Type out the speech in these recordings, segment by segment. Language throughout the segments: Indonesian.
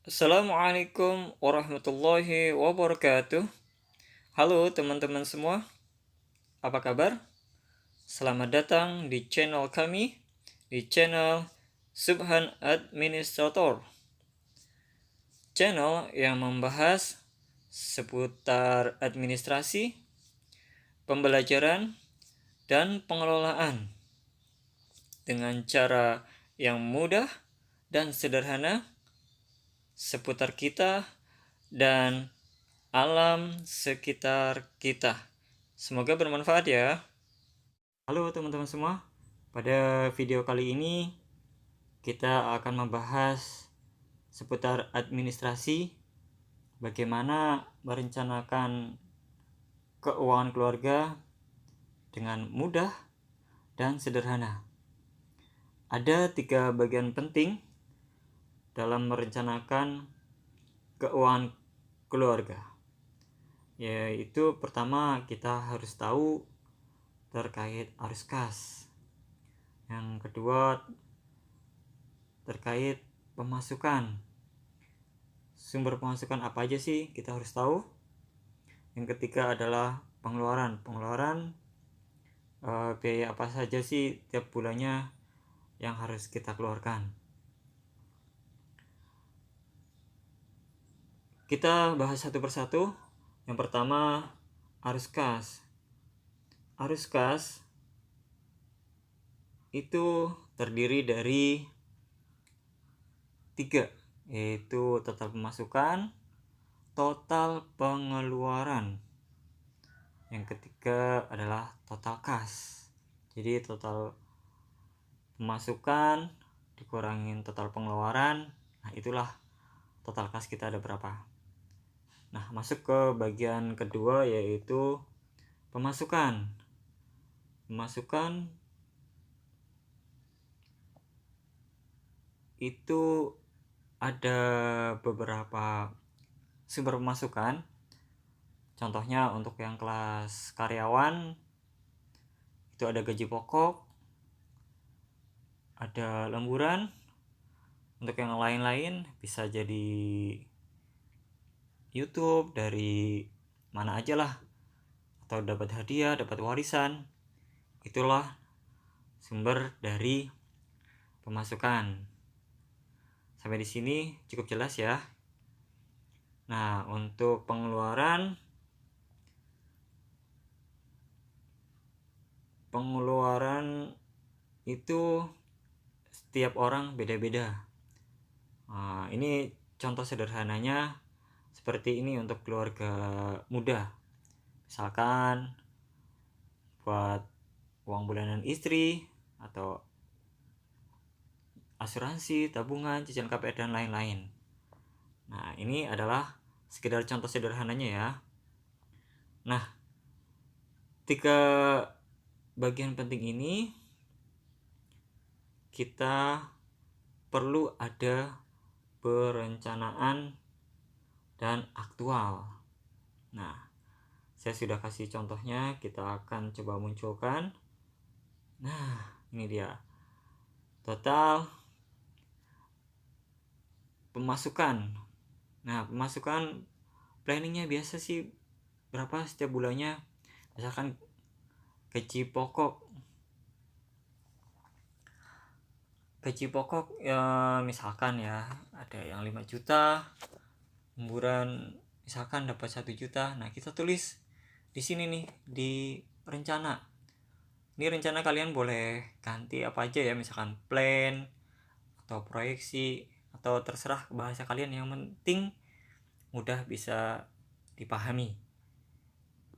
Assalamualaikum warahmatullahi wabarakatuh. Halo teman-teman semua, apa kabar? Selamat datang di channel kami, di channel Subhan Administrator. Channel yang membahas seputar administrasi, pembelajaran, dan pengelolaan dengan cara yang mudah dan sederhana seputar kita dan alam sekitar kita. Semoga bermanfaat ya. Halo teman-teman semua. Pada video kali ini kita akan membahas seputar administrasi, bagaimana merencanakan keuangan keluarga dengan mudah dan sederhana. Ada 3 bagian penting dalam merencanakan keuangan keluarga. Yaitu pertama, kita harus tahu terkait arus kas. Yang kedua, terkait pemasukan. Sumber pemasukan apa aja sih kita harus tahu. Yang ketiga adalah pengeluaran. Biaya apa saja sih tiap bulannya yang harus kita keluarkan. Kita bahas satu persatu. Yang pertama, arus kas. Arus kas itu terdiri dari 3, yaitu total pemasukan, total pengeluaran. Yang ketiga adalah total kas. Jadi total pemasukan dikurangin total pengeluaran, nah itulah total kas kita ada berapa. Nah, masuk ke bagian kedua, yaitu pemasukan. Pemasukan itu ada beberapa sumber pemasukan. Contohnya untuk yang kelas karyawan itu ada gaji pokok, ada lemburan. Untuk yang lain-lain bisa jadi YouTube dari mana aja lah, atau dapat hadiah, dapat warisan. Itulah sumber dari pemasukan. Sampai di sini cukup jelas ya. Nah, untuk pengeluaran itu setiap orang beda-beda. Nah, ini contoh sederhananya seperti ini untuk keluarga muda. Misalkan buat uang bulanan istri, atau asuransi, tabungan, cicilan KPR, dan lain-lain. Nah, ini adalah sekedar contoh sederhananya ya. Nah, 3 bagian penting ini kita perlu ada perencanaan dan aktual. Nah, saya sudah kasih contohnya, kita akan coba munculkan. Nah, ini dia. Total pemasukan. Nah, pemasukan planningnya biasa sih berapa setiap bulannya. Misalkan gaji pokok ya, misalkan ya ada yang 5 juta, lemburan misalkan dapat 1 juta. Nah, kita tulis di sini nih di rencana. Ini rencana kalian boleh ganti apa aja ya, misalkan plan atau proyeksi atau terserah bahasa kalian, yang penting mudah bisa dipahami.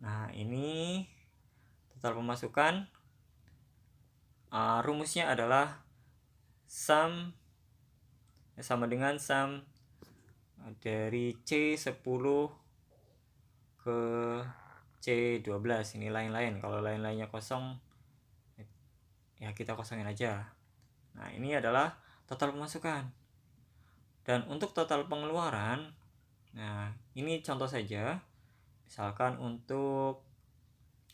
Nah, ini total pemasukan. Rumusnya adalah sum sama dengan sum dari C10 ke C12. Ini lain-lain. Kalau lain-lainnya kosong ya kita kosongin aja. Nah, ini adalah total pemasukan. Dan untuk total pengeluaran, nah ini contoh saja. Misalkan untuk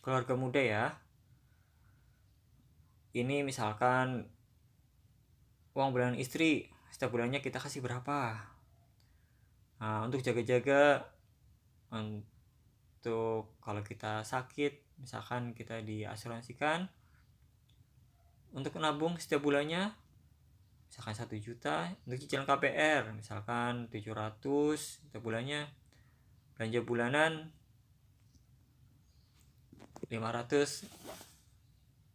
keluarga muda ya, ini misalkan uang bulanan istri setiap bulannya kita kasih berapa. Untuk jaga-jaga, untuk kalau kita sakit, misalkan kita diasuransikan, untuk nabung setiap bulannya misalkan 1 juta, untuk cicilan KPR misalkan 700 setiap bulannya, belanja bulanan 500,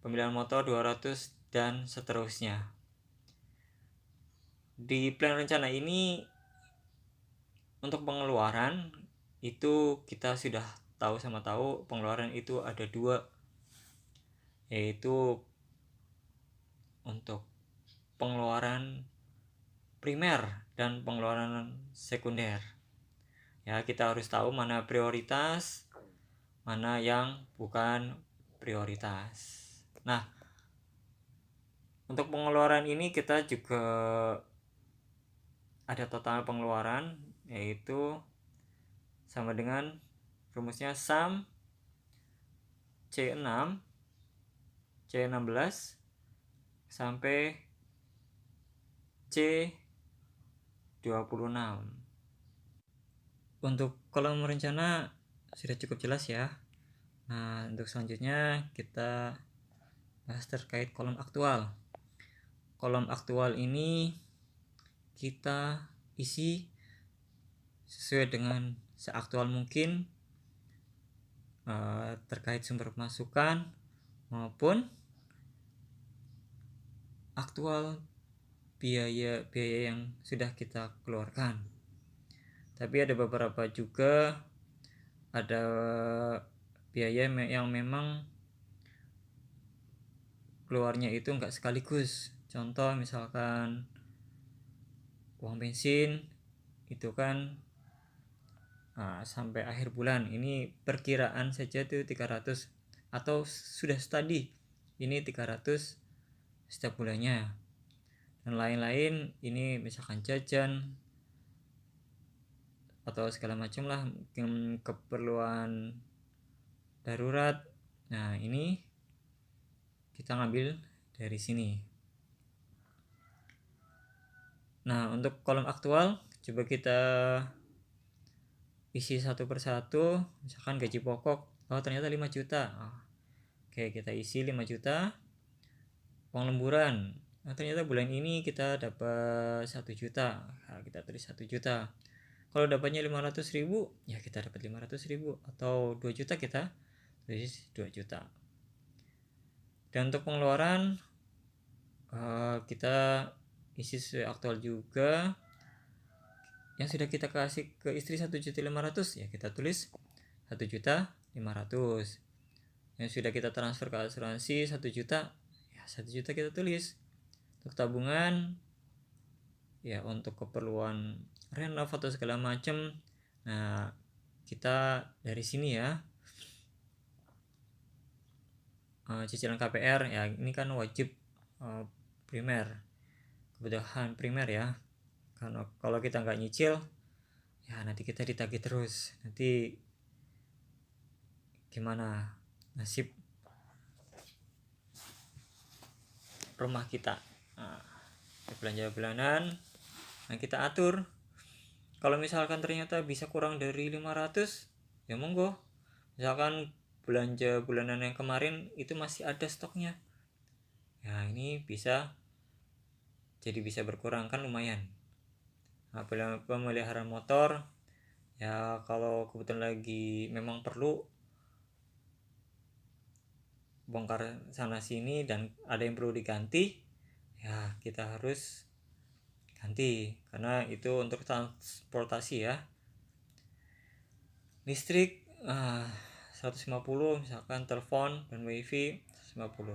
pembelian motor 200, dan seterusnya. Di plan rencana ini untuk pengeluaran itu kita sudah tahu pengeluaran itu ada 2, yaitu untuk pengeluaran primer dan pengeluaran sekunder. Ya, kita harus tahu mana prioritas, mana yang bukan prioritas. Nah, untuk pengeluaran ini kita juga ada total pengeluaran, yaitu sama dengan rumusnya sum C6 C16 sampai C26. Untuk kolom rencana sudah cukup jelas ya. Nah, untuk selanjutnya kita bahas terkait kolom aktual. Kolom aktual ini kita isi sesuai dengan seaktual mungkin, terkait sumber pemasukan maupun aktual biaya yang sudah kita keluarkan. Tapi ada beberapa juga ada biaya yang memang keluarnya itu enggak sekaligus. Contoh misalkan uang bensin itu kan sampai akhir bulan, ini perkiraan saja tuh 300, atau sudah study ini 300 setiap bulannya, dan lain-lain. Ini misalkan jajan atau segala macam lah, mungkin keperluan darurat. Nah, ini kita ngambil dari sini. Nah, untuk kolom aktual coba kita isi satu persatu. Misalkan gaji pokok, ternyata 5 juta. Oke, kita isi 5 juta. Uang lemburan, ternyata bulan ini kita dapat 1 juta. Kita tulis 1 juta. Kalau dapatnya 500.000, ya kita dapat 500.000, atau 2 juta kita tulis 2 juta. Dan untuk pengeluaran kita isi sesuai aktual juga. Yang sudah kita kasih ke istri 1.500.000, ya kita tulis 1.500.000. Yang sudah kita transfer ke asuransi 1 juta, ya 1 juta kita tulis. Untuk tabungan, ya untuk keperluan renov atau segala macam, nah kita dari sini ya. Cicilan KPR, ya ini kan wajib primer, kebutuhan primer ya. Karena kalau kita nggak nyicil, ya nanti kita ditagih terus. Nanti gimana nasib rumah kita? Belanja bulanan, nah kita atur. Kalau misalkan ternyata bisa kurang dari 500, ya monggo. Misalkan belanja bulanan yang kemarin itu masih ada stoknya, ya ini bisa berkurang kan, lumayan. Pemeliharaan motor, ya kalau kebetulan lagi memang perlu bongkar sana sini dan ada yang perlu diganti, ya kita harus ganti, karena itu untuk transportasi ya. Listrik 150, misalkan telepon dan wifi 150.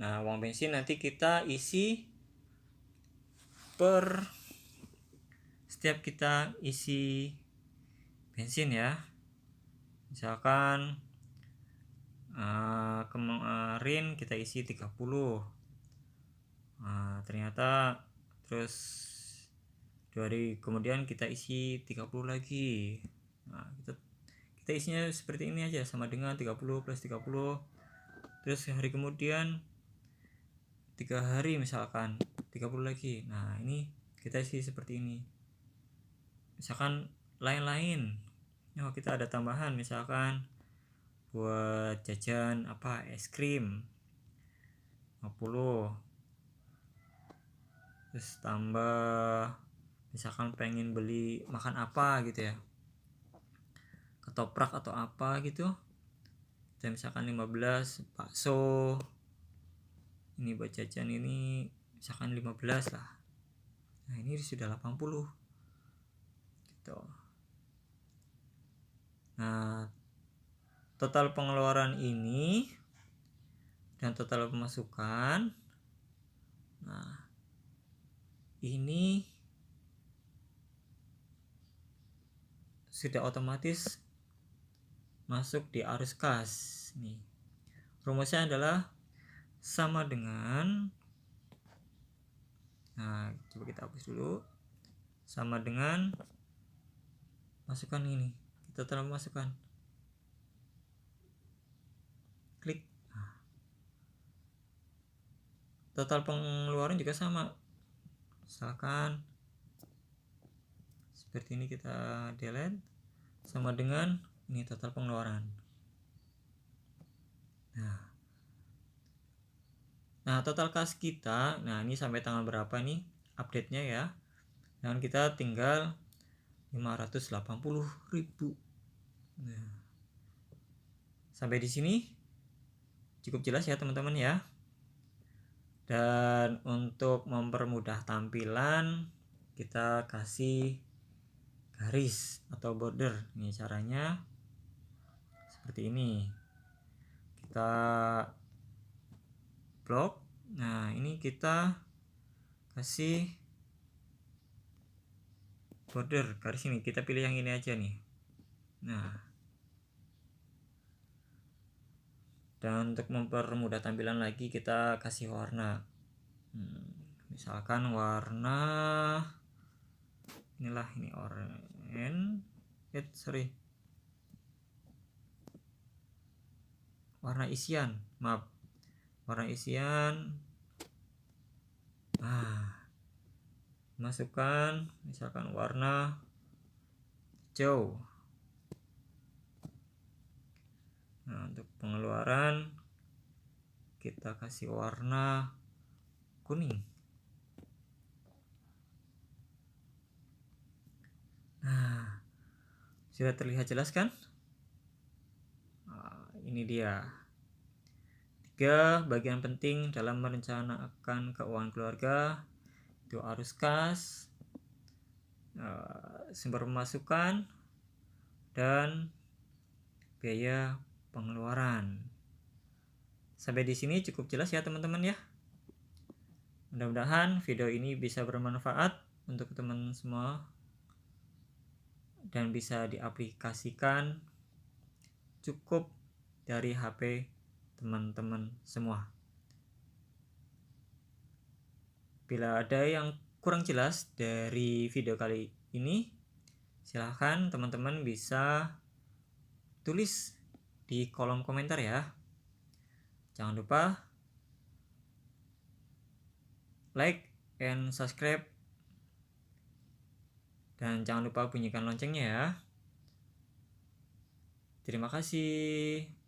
Nah, uang bensin nanti kita isi per setiap kita isi bensin ya. Misalkan kemarin kita isi 30, ternyata terus 2 hari kemudian kita isi 30 lagi. Nah, kita isinya seperti ini aja, sama dengan 30 plus 30. Terus hari kemudian 3 hari misalkan 30 lagi. Nah, ini kita isi seperti ini. misalkan lain-lain. Kita ada tambahan, misalkan buat jajan es krim 50, terus tambah misalkan pengen beli makan apa gitu ya, ketoprak atau apa gitu, dan misalkan 15 bakso, ini buat jajan ini misalkan 15 lah. Nah ini sudah 80 gitu. Nah total pengeluaran ini dan total pemasukan, nah ini sudah otomatis masuk di arus kas nih. Rumusnya adalah sama dengan, nah coba kita hapus dulu, sama dengan masukkan ini, kita telah memasukkan, klik. Nah, total pengeluaran juga sama, misalkan seperti ini, kita delete, sama dengan ini total pengeluaran. Nah total kas kita, nah ini sampai tanggal berapa nih update-nya ya, dan kita tinggal 580.000. Nah, sampai di sini cukup jelas ya teman-teman ya. Dan untuk mempermudah tampilan, kita kasih garis atau border. Ini caranya seperti ini. Kita blok. Nah ini kita kasih border garis ini, kita pilih yang ini aja nih. Nah, dan untuk mempermudah tampilan lagi, kita kasih warna. Misalkan warna inilah, ini warna isian, warna isian. Masukkan misalkan warna hijau. Nah untuk pengeluaran kita kasih warna kuning. Nah sudah terlihat jelas kan? Nah, ini dia 3 bagian penting dalam merencanakan keuangan keluarga, itu arus kas, sumber pemasukan, dan biaya pengeluaran. Sampai di sini cukup jelas ya teman-teman ya. Mudah-mudahan video ini bisa bermanfaat untuk teman semua dan bisa diaplikasikan cukup dari HP teman-teman semua. Bila ada yang kurang jelas dari video kali ini, silahkan teman-teman bisa tulis di kolom komentar ya. Jangan lupa like and subscribe, dan jangan lupa bunyikan loncengnya ya. Terima kasih.